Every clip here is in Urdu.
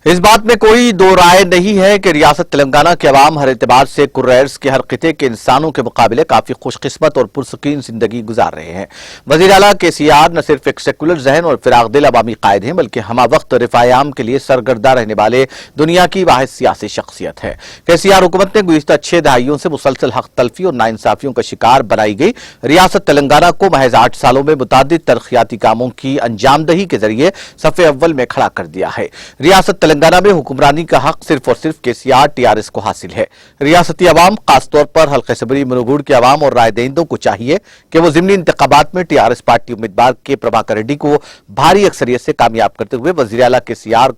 اس بات میں کوئی دو رائے نہیں ہے کہ ریاست تلنگانہ کے عوام ہر اعتبار سے کرائرز کے ہر خطے کے انسانوں کے مقابلے کافی خوش قسمت اور پرسکون زندگی گزار رہے ہیں۔ وزیر اعلیٰ KCR نہ صرف ایک سیکولر ذہن اور فراغ دل عوامی قائد ہیں بلکہ ہمہ وقت رفاہ عام کے لیے سرگردہ رہنے والے دنیا کی واحد سیاسی شخصیت ہے۔ KCR حکومت نے گزشتہ 6 دہائیوں سے مسلسل حق تلفی اور ناانصافیوں کا شکار بنائی گئی ریاست تلنگانہ کو محض 8 سالوں میں متعدد ترقیاتی کاموں کی انجام دہی کے ذریعے صف اول میں کھڑا کر دیا ہے۔ ریاست تلنگانہ میں حکمرانی کا حق صرف اور صرف KCR TRS کو حاصل ہے۔ ریاستی عوام خاص طور پر حلقہ صبری منوگوڑ کے عوام اور رائے دہندوں کو چاہیے کہ وہ ضمنی انتخابات میں TRS پارٹی امیدوار کے پربھاکر ریڈی کو بھاری اکثریت سے کامیاب کرتے ہوئے وزیر اعلیٰ KCR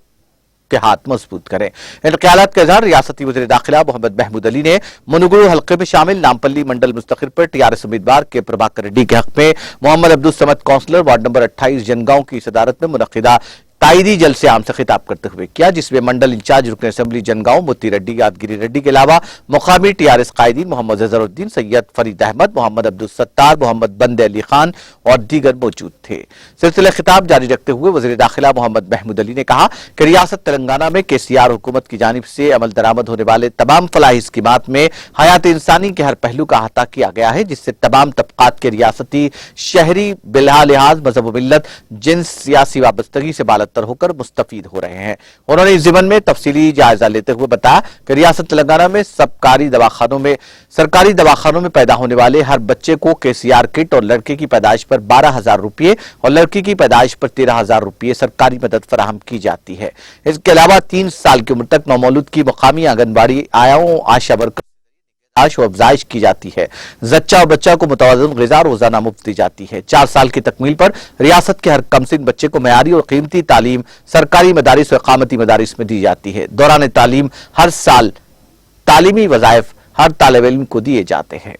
کے ہاتھ مضبوط کریں۔ ان خیالات کا اظہار ریاستی وزیر داخلہ محمد محمود علی نے منوگوڑ حلقے میں شامل نامپلی منڈل مستقل پر TRS امیدوار کے پربھاکر ریڈی کے حق میں محمد عبدالصمد کونسلر وارڈ نمبر 28 جنگاؤں کی صدارت میں منعقدہ تائیدی جلسے عام سے خطاب کرتے ہوئے کیا، جس میں منڈل انچارج رکن اسمبلی جنگاؤں متی ریڈی یادگیری ریڈی کے علاوہ مقامی TRS قائدین محمد اظہر الدین، سید فرید احمد، محمد عبدالستار، محمد بندے علی خان اور دیگر موجود تھے۔ سلسلہ خطاب جاری رکھتے ہوئے وزیر داخلہ محمد محمود علی نے کہا کہ ریاست تلنگانہ میں KCR حکومت کی جانب سے عمل درآمد ہونے والے تمام فلاحی اسکیمات میں حیات انسانی کے ہر پہلو کا احاطہ کیا گیا ہے، جس سے تمام طبقات کے ریاستی شہری بلا لحاظ مذہب و ملت جنس سیاسی وابستگی سے بالاتر ہو کر مستفید ہو رہے ہیں۔ انہوں نے اس ضمن میں تفصیلی جائزہ لیتے ہوئے بتایا کہ ریاست تلنگانہ میں سرکاری دواخانوں میں پیدا ہونے والے ہر بچے کو KCR کٹ اور لڑکے کی پیدائش پر 12,000 روپے اور لڑکی کی پیدائش پر 13,000 روپے سرکاری مدد فراہم کی جاتی ہے۔ اس کے علاوہ 3 سال کی عمر تک نومولود کی مقامی آنگن باڑی آیاؤں آشا ورکر و افزائش کی جاتی ہے۔ زچہ اور بچہ کو متوازن غذا روزانہ مفت دی جاتی ہے۔ 4 سال کی تکمیل پر ریاست کے ہر کمسن بچے کو معیاری اور قیمتی تعلیم سرکاری مدارس و اقامتی مدارس میں دی جاتی ہے۔ دوران تعلیم ہر سال تعلیمی وظائف ہر طالب علم کو دیے جاتے ہیں۔